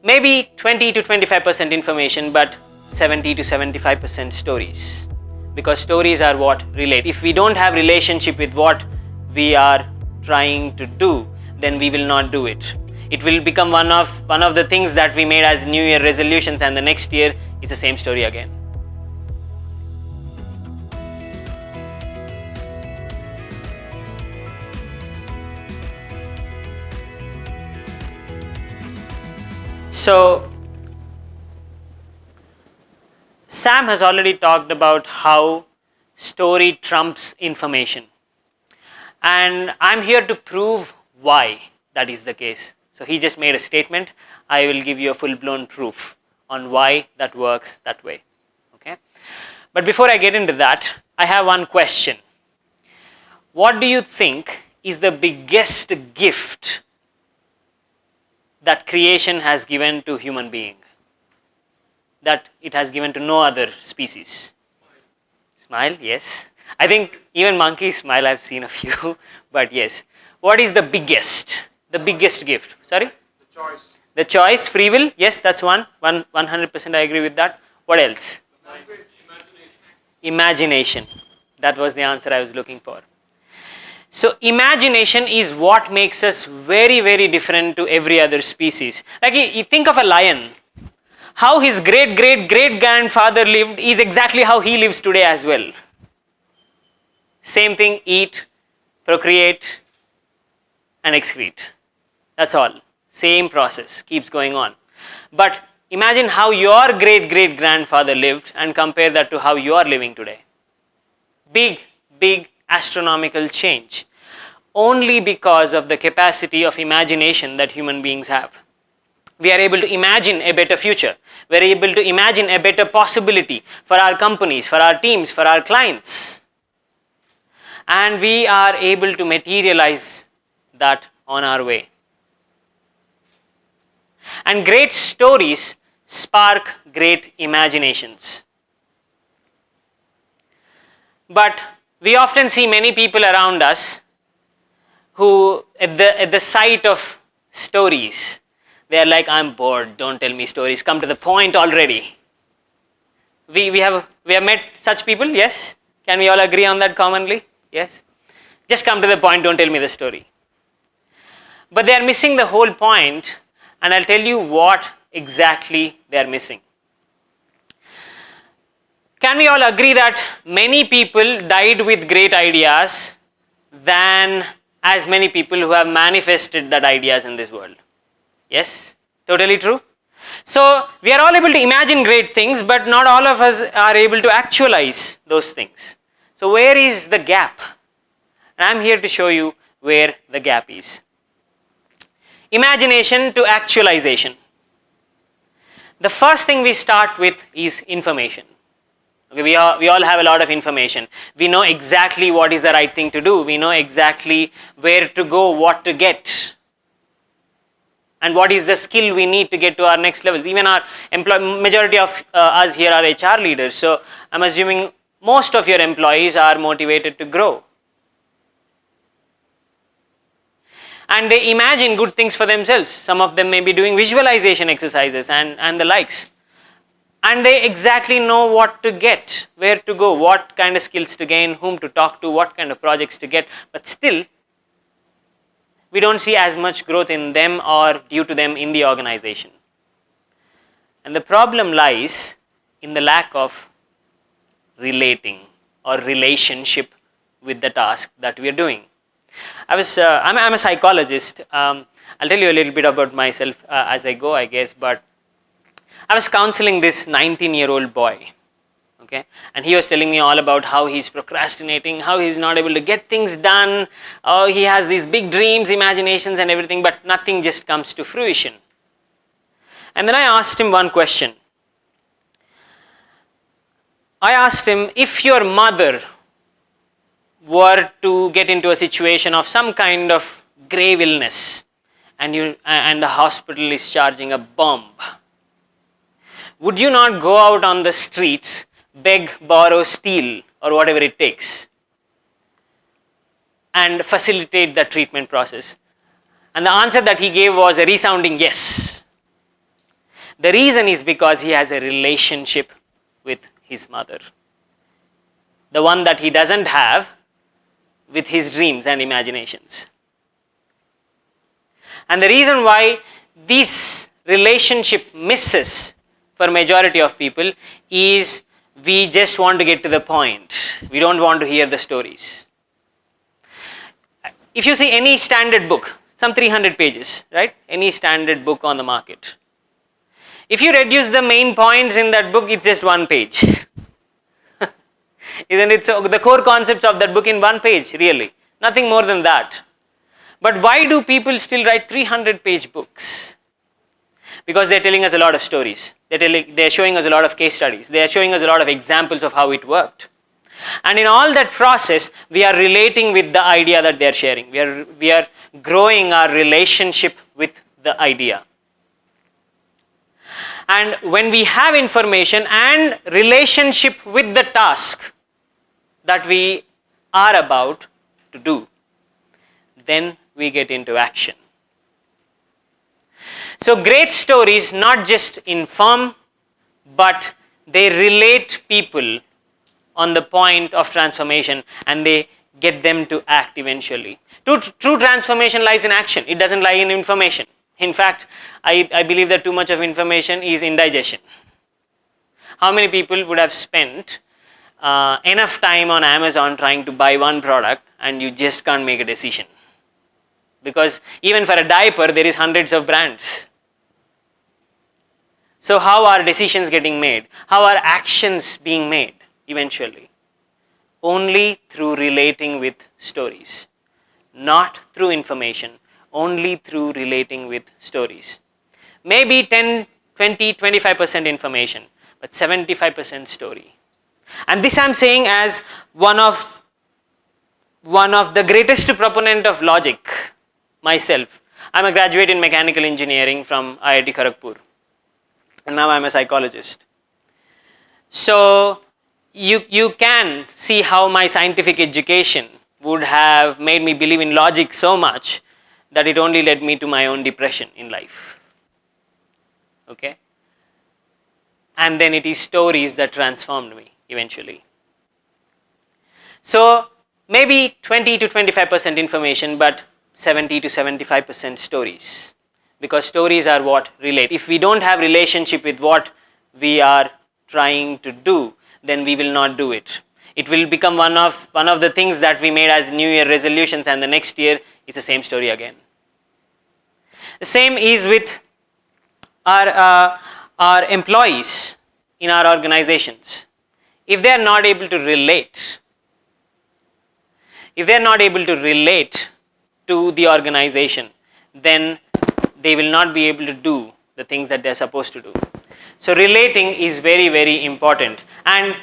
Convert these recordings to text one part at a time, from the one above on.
maybe 20 to 25% information, but 70 to 75% stories, because stories are what relate. If we don't have relationship with what we are trying to do, then we will not do it. It will become one of the things that we made as New Year resolutions, and the next year it's the same story again. So Sam has already talked about how story trumps information, and I'm here to prove why that is the case. So he just made a statement. I will give you a full-blown proof on why that works that way. Okay? But before I get into that, I have one question. What do you think is the biggest gift that creation has given to human being, that it has given to no other species? Smile, yes. I think even monkeys smile. I've seen a few, but yes. What is the biggest gift? Sorry? The choice. The choice, free will. Yes, that's 100% I agree with that. What else? Imagination. That was the answer I was looking for. So imagination is what makes us very, very different to every other species. Like you think of a lion. How his great grandfather lived is exactly how he lives today as well. Same thing, eat, procreate, and excrete. That's all. Same process keeps going on. But imagine how your great grandfather lived and compare that to how you are living today. Big astronomical change. Only because of the capacity of imagination that human beings have. We are able to imagine a better future. We are able to imagine a better possibility for our companies, for our teams, for our clients. And we are able to materialize that on our way. And great stories spark great imaginations. But we often see many people around us who, at the sight of stories, they are like, I'm bored, don't tell me stories, come to the point already. We have met such people, yes? Can we all agree on that commonly? Yes? Just come to the point, don't tell me the story. But they are missing the whole point, and I'll tell you what exactly they are missing. Can we all agree that many people died with great ideas than as many people who have manifested that ideas in this world? Yes? Totally true? So we are all able to imagine great things, but not all of us are able to actualize those things. So where is the gap? And I'm here to show you where the gap is. Imagination to actualization. The first thing we start with is information. Okay, we all have a lot of information. We know exactly what is the right thing to do. We know exactly where to go, what to get, and what is the skill we need to get to our next level. Even our majority of us here are HR leaders. So I'm assuming most of your employees are motivated to grow. And they imagine good things for themselves. Some of them may be doing visualization exercises and the likes. And they exactly know what to get, where to go, what kind of skills to gain, whom to talk to, what kind of projects to get. But still, we don't see as much growth in them or due to them in the organization. And the problem lies in the lack of relating or relationship with the task that we are doing. I'm a psychologist. I'll tell you a little bit about myself as I go, I guess, but I was counseling this 19-year-old boy, okay, and he was telling me all about how he's procrastinating, how he's not able to get things done, how he has these big dreams, imaginations and everything, but nothing just comes to fruition. And then I asked him one question. I asked him, if your mother were to get into a situation of some kind of grave illness and the hospital is charging a bomb, would you not go out on the streets, beg, borrow, steal, or whatever it takes, and facilitate the treatment process? And the answer that he gave was a resounding yes. The reason is because he has a relationship with his mother. The one that he doesn't have with his dreams and imaginations. And the reason why this relationship misses for majority of people is we just want to get to the point. We don't want to hear the stories. If you see any standard book, some 300 pages, right? Any standard book on the market. If you reduce the main points in that book, it's just one page. Isn't it so? The core concepts of that book in one page, really. Nothing more than that. But why do people still write 300-page books? Because they're telling us a lot of stories. They're showing us a lot of case studies. They're showing us a lot of examples of how it worked. And in all that process, we are relating with the idea that they're sharing. We are growing our relationship with the idea. And when we have information and relationship with the task that we are about to do, then we get into action. So great stories not just inform, but they relate people on the point of transformation and they get them to act eventually. True transformation lies in action. It doesn't lie in information. In fact, I believe that too much of information is indigestion. How many people would have spent enough time on Amazon trying to buy one product and you just can't make a decision? Because even for a diaper, there is hundreds of brands. So how are decisions getting made? How are actions being made eventually? Only through relating with stories. Not through information, only through relating with stories. Maybe 10, 20, 25% information, but 75% story. And this I'm saying as one of the greatest proponent of logic myself. I'm a graduate in mechanical engineering from IIT Kharagpur. And now I'm a psychologist. So you can see how my scientific education would have made me believe in logic so much that it only led me to my own depression in life. Okay? And then it is stories that transformed me eventually. So maybe 20 to 25% information, but 70 to 75% stories. Because stories are what relate. If we don't have relationship with what we are trying to do, then we will not do it. It will become one of the things that we made as New Year resolutions, and the next year it's the same story again. The same is with our employees in our organizations. If they are not able to relate, to the organization, then they will not be able to do the things that they're supposed to do. So relating is very, very important. And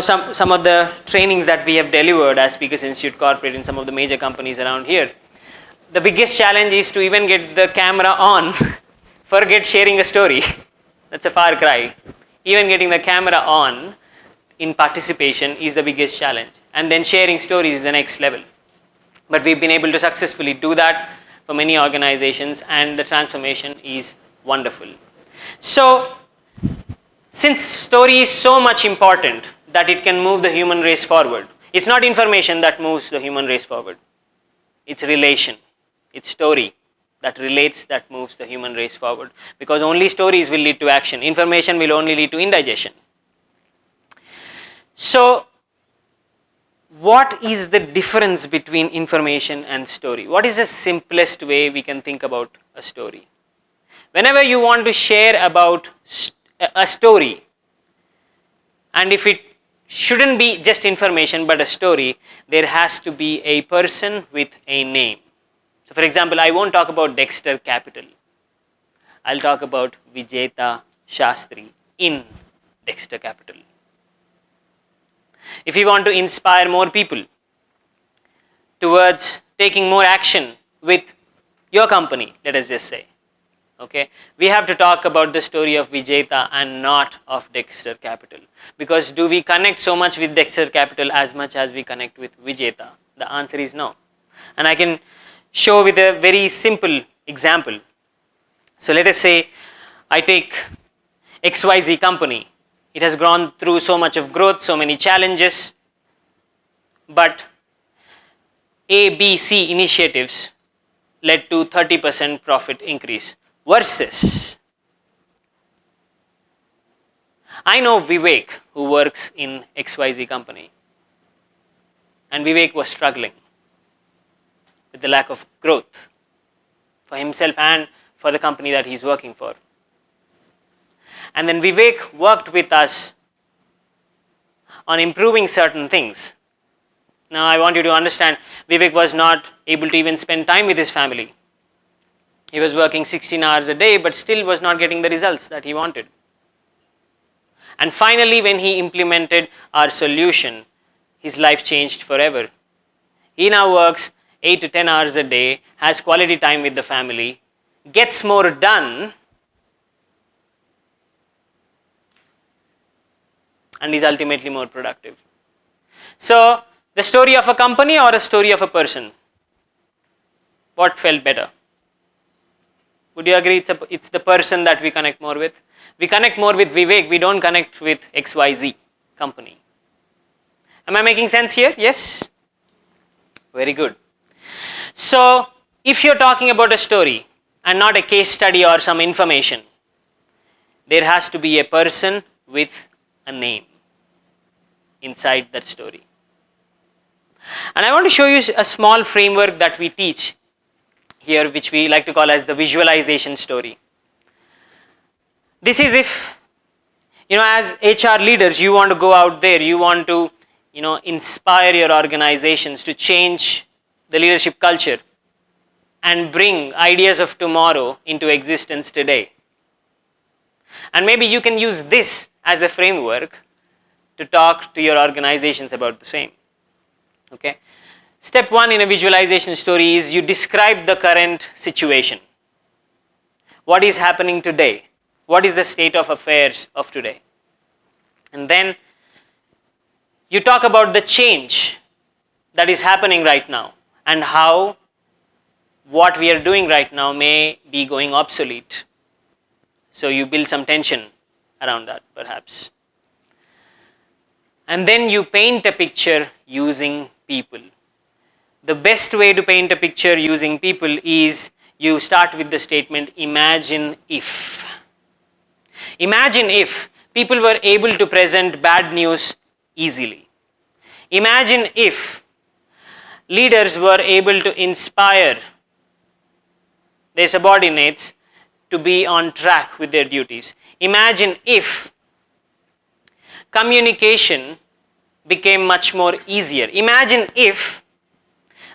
some of the trainings that we have delivered as Speakers Institute Corporate in some of the major companies around here, the biggest challenge is to even get the camera on. Forget sharing a story. That's a far cry. Even getting the camera on in participation is the biggest challenge. And then sharing stories is the next level. But we've been able to successfully do that for many organizations, and the transformation is wonderful. So, since story is so much important that it can move the human race forward, it's not information that moves the human race forward. It's relation. It's story that relates, that moves the human race forward. Because only stories will lead to action. Information will only lead to indigestion. So, what is the difference between information and story? What is the simplest way we can think about a story? Whenever you want to share about a story, and if it shouldn't be just information but a story, there has to be a person with a name. So for example, I won't talk about Dexter Capital. I'll talk about Vijeta Shastri in Dexter Capital. If you want to inspire more people towards taking more action with your company, let us just say, okay, we have to talk about the story of Vijeta and not of Dexter Capital. Because do we connect so much with Dexter Capital as much as we connect with Vijeta? The answer is no. And I can show with a very simple example. So let us say I take XYZ company. It has gone through so much of growth, so many challenges, but A, B, C initiatives led to 30% profit increase versus I know Vivek who works in XYZ company, and Vivek was struggling with the lack of growth for himself and for the company that he's working for. And then Vivek worked with us on improving certain things. Now I want you to understand, Vivek was not able to even spend time with his family. He was working 16 hours a day, but still was not getting the results that he wanted. And finally, when he implemented our solution, his life changed forever. He now works 8 to 10 hours a day, has quality time with the family, gets more done, and is ultimately more productive. So, the story of a company or a story of a person? What felt better? Would you agree it's the person that we connect more with? We connect more with Vivek, we don't connect with XYZ company. Am I making sense here? Yes? Very good. So, if you're talking about a story and not a case study or some information, there has to be a person with a name inside that story. And I want to show you a small framework that we teach here, which we like to call as the visualization story. This is if, as HR leaders, you want to go out there, you want to, inspire your organizations to change the leadership culture and bring ideas of tomorrow into existence today. And maybe you can use this as a framework to talk to your organizations about the same. Okay. Step 1 in a visualization story is you describe the current situation. What is happening today? What is the state of affairs of today? And then you talk about the change that is happening right now and how what we are doing right now may be going obsolete. So you build some tension around that perhaps. And then you paint a picture using people. The best way to paint a picture using people is you start with the statement, imagine if. Imagine if people were able to present bad news easily. Imagine if leaders were able to inspire their subordinates to be on track with their duties. Imagine if communication became much more easier. Imagine if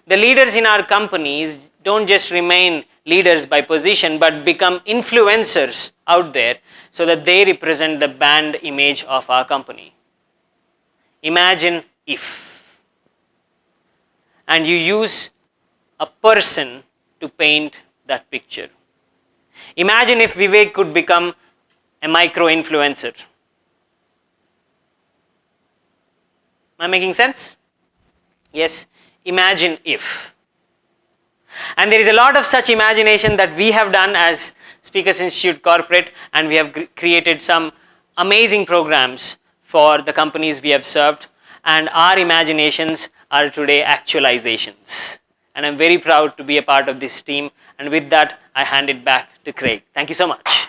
the leaders in our companies don't just remain leaders by position but become influencers out there so that they represent the brand image of our company. Imagine if. And you use a person to paint that picture. Imagine if Vivek could become a micro-influencer. Am I making sense? Yes. Imagine if. And there is a lot of such imagination that we have done as Speakers Institute Corporate, and we have created some amazing programs for the companies we have served, and our imaginations are today actualizations. And I'm very proud to be a part of this team, and with that I hand it back to Craig. Thank you so much.